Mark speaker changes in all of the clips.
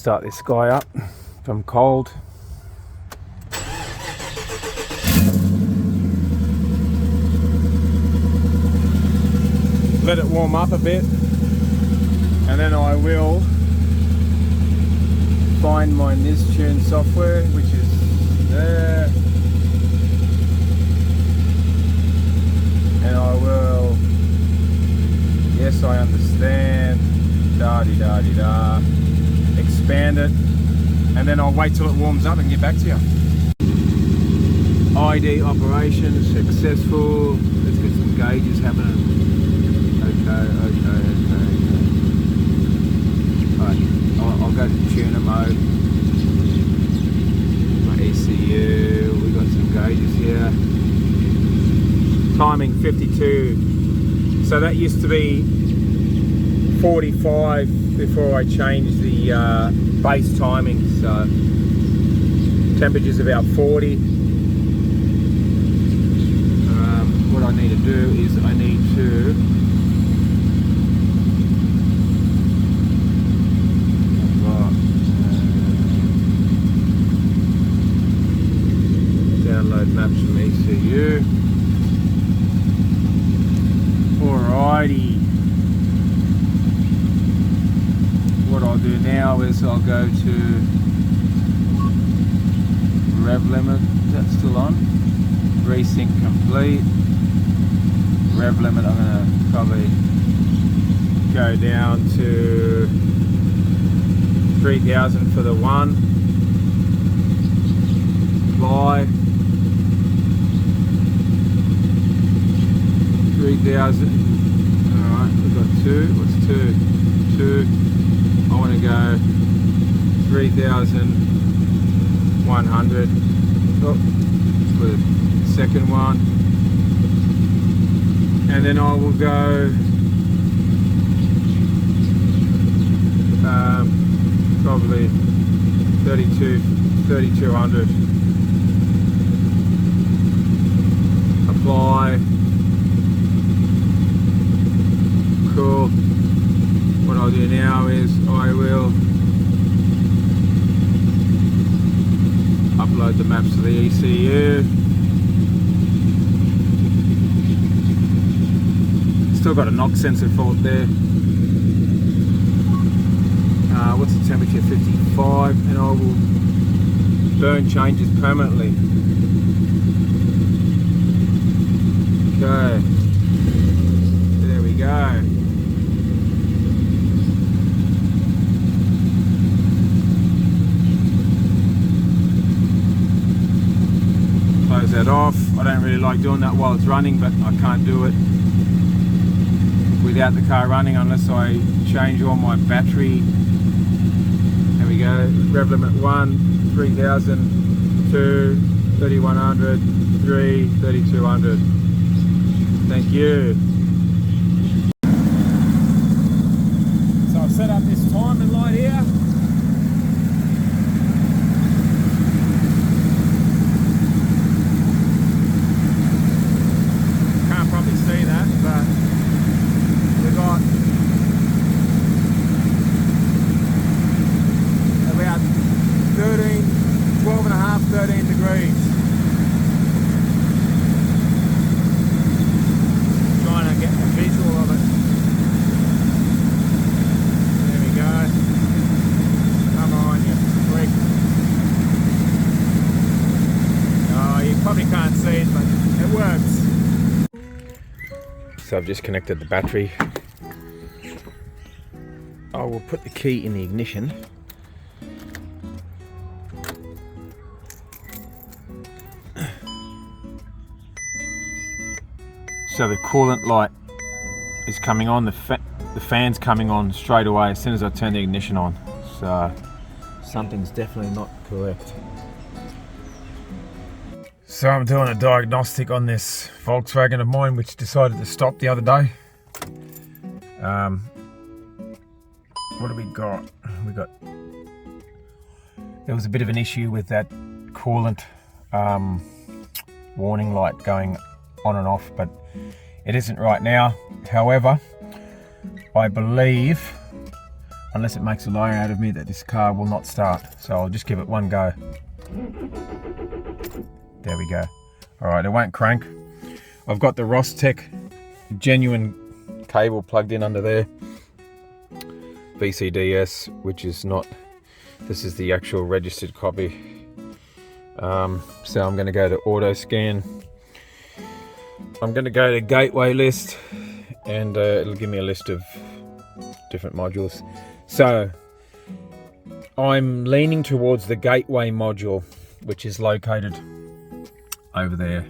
Speaker 1: start this guy up from cold. Let it warm up a bit, and then I will find my Nissan software, which is there, and I will, yes I understand, da-de-da-de-da, expand it, and then I'll wait till it warms up and get back to you. ID operation successful. Let's get some gauges happening. Okay. Alright, I'll go to tuner mode. My ECU, we got some gauges here. Timing 52. So that used to be 45 before I changed the base timing. So temperature's about 40. What I need to do is I need to download maps from ECU. Alrighty. What I'll do now is I'll go to rev limit. Is that still on? Resync complete. Rev limit, I'm going to probably go down to 3000 for the one. Apply. 3000. Alright, we've got two. What's two? Two. I want to go 3100. Oh, for the second one. And then I will go probably 3200. Apply. Cool. What I'll do now is I will upload the maps to the ECU. Still got a knock sensor fault there. What's the temperature? 55, and I will burn changes permanently. Okay, there we go. Close that off. I don't really like doing that while it's running, but I can't do it without the car running unless I change all my battery. There we go. Rev limit 1, 3000, 2, 3100, 3, 3200. Thank you. So I've set up this timing light here. Can't probably see that, but we've got about 12 and a half, 13 degrees. Trying to get a visual of it. There we go. Come on, you freak. Oh, you probably can't see it, but it works. So I've just connected the battery. I will put the key in the ignition. So the coolant light is coming on, the fan's coming on straight away as soon as I turn the ignition on. So something's definitely not correct. So I'm doing a diagnostic on this Volkswagen of mine, which decided to stop the other day. What do we got? There was a bit of an issue with that coolant warning light going on and off, but it isn't right now. However, I believe unless it makes a liar out of me, that this car will not start. So I'll just give it one go. There we go. All right, it won't crank. I've got the Rostec genuine cable plugged in under there. VCDS, which is not, this is the actual registered copy. So I'm going to go to auto scan. I'm going to go to gateway list, and it'll give me a list of different modules. So I'm leaning towards the gateway module, which is located over there,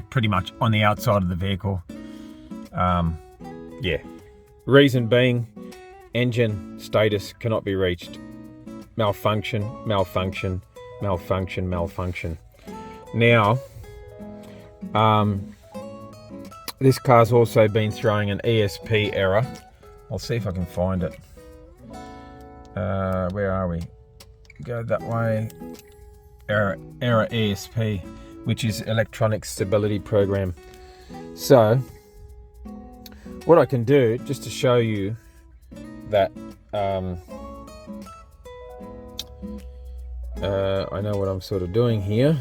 Speaker 1: pretty much on the outside of the vehicle. Yeah, reason being, engine status cannot be reached. Malfunction, malfunction, malfunction, malfunction. Now, this car's also been throwing an ESP error. I'll see if I can find it. Where are we? Go that way. Error ESP, which is electronic stability program. So what I can do, just to show you that I know what I'm sort of doing here,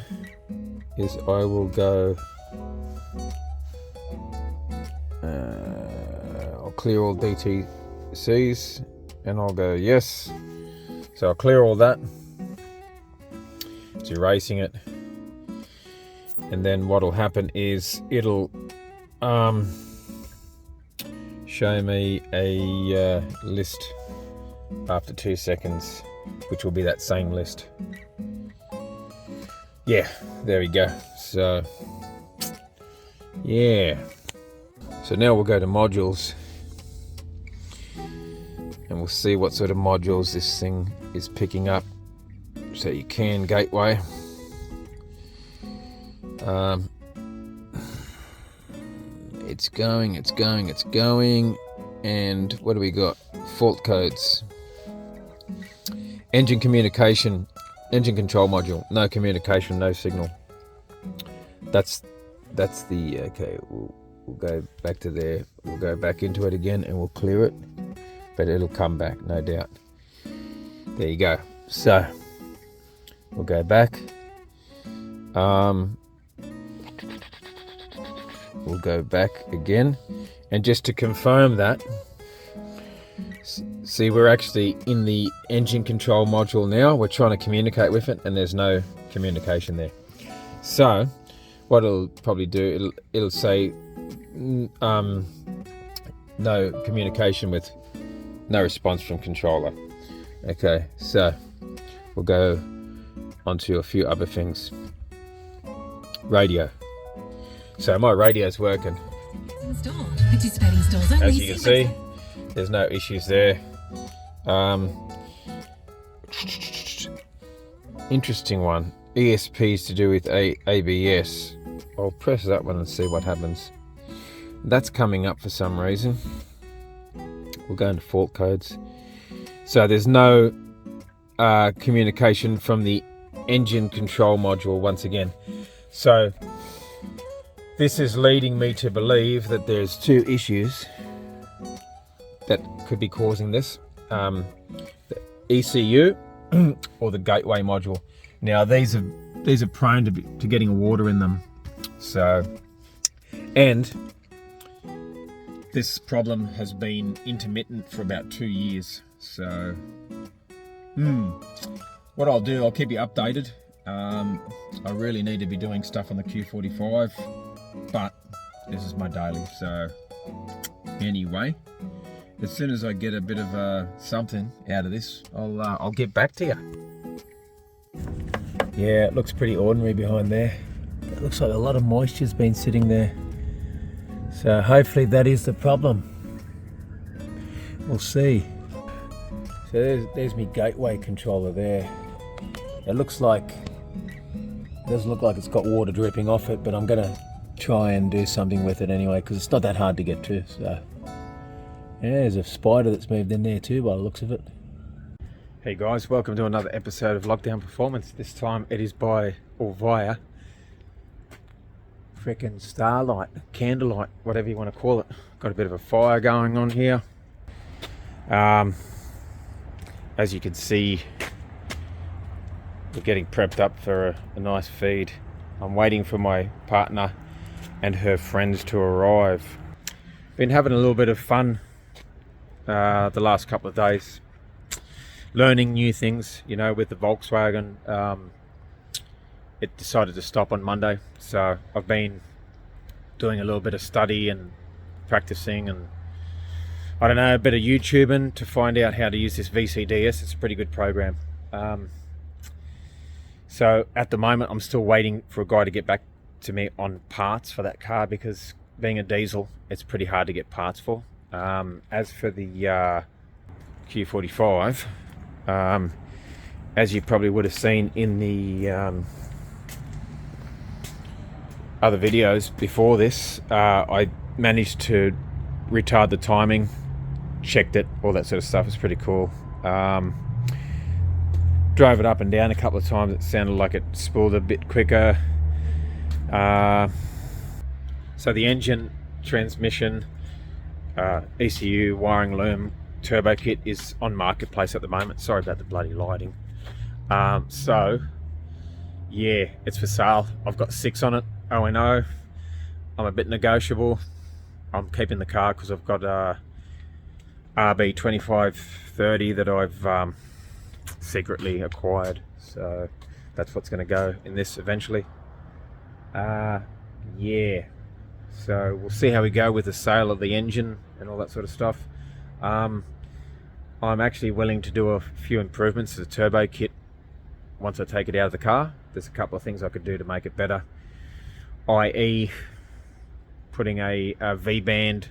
Speaker 1: is I will go, I'll clear all DTCs, and I'll go yes. So I'll clear all that. It's erasing it. And then what'll happen is it'll show me a list after 2 seconds, which will be that same list. Yeah, there we go. So yeah, so now we'll go to modules, and we'll see what sort of modules this thing is picking up. So you can gateway. It's going, and what do we got? Fault codes. Engine communication, engine control module, no communication, no signal. That's the, okay, we'll go back to there. We'll go back into it again and we'll clear it, but it'll come back, no doubt. There you go. So we'll go back. We'll go back again, and just to confirm that, see, we're actually in the engine control module now. We're trying to communicate with it, and there's no communication there. So what it'll probably do, it'll say no communication with no response from controller. Okay, so we'll go on to a few other things. Radio. So my radio's working. As you can see, there's no issues there. Interesting one. ESP is to do with ABS. I'll press that one and see what happens. That's coming up for some reason. We'll go into fault codes. So there's no communication from the engine control module once again. So this is leading me to believe that there's two issues that could be causing this. The ECU or the gateway module. Now these are prone to getting water in them. So, and this problem has been intermittent for about 2 years. So what I'll do, I'll keep you updated. I really need to be doing stuff on the Q45, but this is my daily. So anyway, as soon as I get a bit of something out of this, I'll get back to you. Yeah, it looks pretty ordinary behind there. It looks like a lot of moisture's been sitting there. So hopefully that is the problem. We'll see. So there's my gateway controller there. It looks like, doesn't look like it's got water dripping off it, but I'm gonna try and do something with it anyway, because it's not that hard to get to. So yeah, there's a spider that's moved in there too by the looks of it. Hey guys, welcome to another episode of Lockdown Performance. This time it is by or via frickin' starlight, candlelight, whatever you want to call it. Got a bit of a fire going on here. as you can see, we're getting prepped up for a nice feed. I'm waiting for my partner and her friends to arrive. Been having a little bit of fun the last couple of days, learning new things, you know, with the Volkswagen. It decided to stop on Monday, so I've been doing a little bit of study and practicing, and I don't know, a bit of YouTubing to find out how to use this VCDS. It's a pretty good program. So at the moment I'm still waiting for a guy to get back to me on parts for that car, because being a diesel, it's pretty hard to get parts for. As for the Q45, as you probably would have seen in the other videos before this, I managed to retard the timing, checked it, all that sort of stuff. Is pretty cool. Drove it up and down a couple of times. It sounded like it spooled a bit quicker. So the engine, transmission, ECU, wiring loom, turbo kit is on marketplace at the moment. Sorry about the bloody lighting. So yeah, it's for sale. I've got 6 on it, O&O. I'm a bit negotiable. I'm keeping the car because I've got a RB25det that I've secretly acquired. So that's what's going to go in this eventually. Yeah. So we'll see how we go with the sale of the engine and all that sort of stuff. I'm actually willing to do a few improvements to the turbo kit once I take it out of the car. There's a couple of things I could do to make it better, i.e. putting a V-band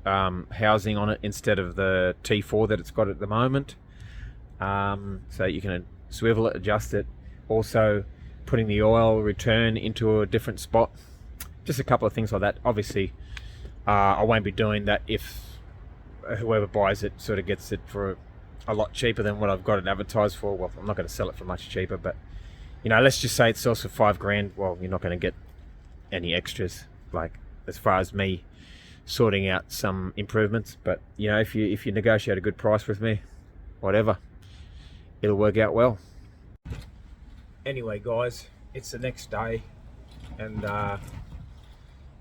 Speaker 1: housing on it instead of the T4 that it's got at the moment, so you can swivel it, adjust it. Also putting the oil return into a different spot. Just a couple of things like that. Obviously I won't be doing that if whoever buys it sort of gets it for a lot cheaper than what I've got it advertised for. Well, I'm not going to sell it for much cheaper, but you know, let's just say it sells for $5,000. Well, you're not going to get any extras, like as far as me sorting out some improvements. But you know, if you negotiate a good price with me, whatever, it'll work out well. Anyway guys, it's the next day, and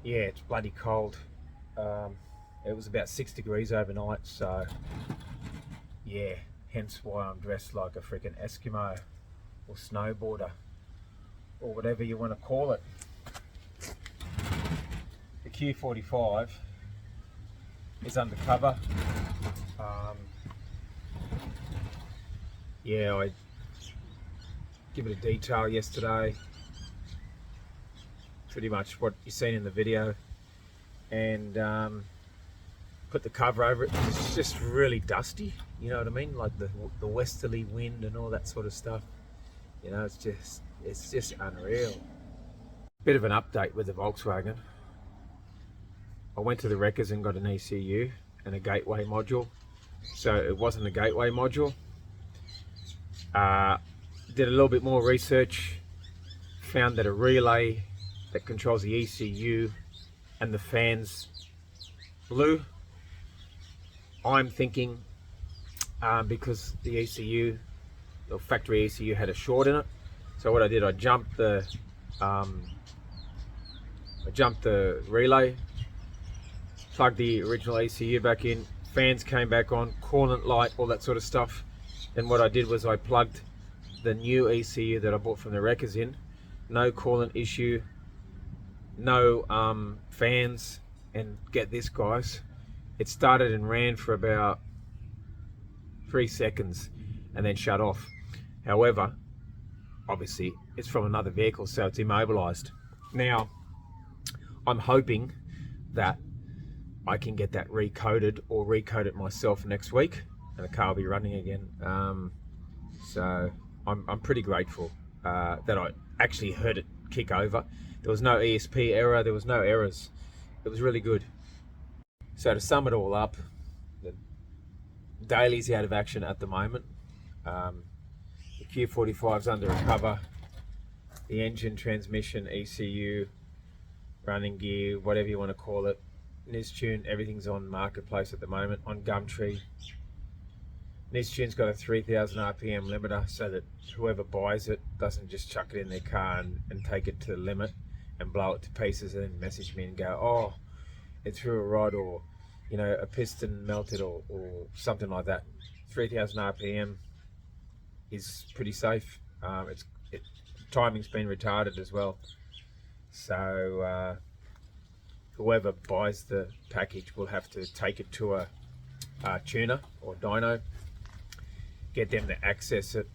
Speaker 1: yeah, it's bloody cold. It was about 6 degrees overnight, so yeah, hence why I'm dressed like a freaking Eskimo or snowboarder or whatever you want to call it. The Q45 is undercover. Yeah, I give it a detail yesterday, pretty much what you've seen in the video, and put the cover over it. It's just really dusty, you know what I mean, like the westerly wind and all that sort of stuff. You know, it's just unreal. Bit of an update with the Volkswagen. I went to the wreckers and got an ECU and a gateway module. So it wasn't a gateway module. Did a little bit more research, found that a relay that controls the ECU and the fans blew. I'm thinking because the ECU, the factory ECU, had a short in it. So what I did, I jumped the relay, plugged the original ECU back in, fans came back on, coolant light, all that sort of stuff. Then what I did was I plugged the new ECU that I bought from the wreckers in. No coolant issue, no fans, and get this guys, it started and ran for about 3 seconds and then shut off. However, obviously it's from another vehicle, so it's immobilized. Now I'm hoping that I can get that recoded or recode it myself next week and the car will be running again. So I'm pretty grateful that I actually heard it kick over. There was no ESP error, there was no errors. It was really good. So to sum it all up, the Daily's out of action at the moment. The Q45's under recover. The engine, transmission, ECU, running gear, whatever you want to call it, Nistune, everything's on marketplace at the moment, on Gumtree. This tune's got a 3,000 RPM limiter, so that whoever buys it doesn't just chuck it in their car and take it to the limit and blow it to pieces and then message me and go, oh, it threw a rod, or you know, a piston melted, or something like that. 3,000 RPM is pretty safe. Timing's been retarded as well, so whoever buys the package will have to take it to a tuner or dyno, get them to access it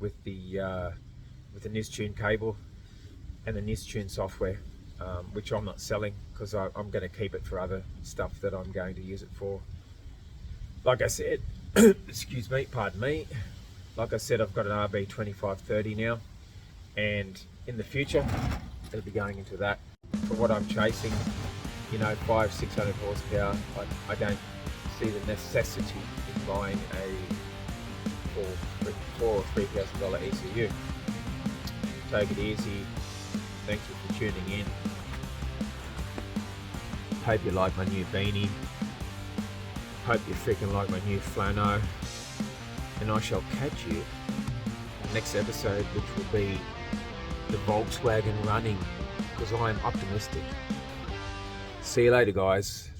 Speaker 1: with the Nistune cable and the Nistune software, which I'm not selling because I'm going to keep it for other stuff that I'm going to use it for. Like I said, excuse me, pardon me, like I said, I've got an RB2530 now, and in the future it'll be going into that. For what I'm chasing, you know, 500-600 horsepower, I don't see the necessity in buying a $4,000 or $3,000 ECU. Take it easy. Thank you for tuning in. Hope you like my new beanie. Hope you freaking like my new flano. And I shall catch you in the next episode, which will be the Volkswagen running, because I am optimistic. See you later, guys.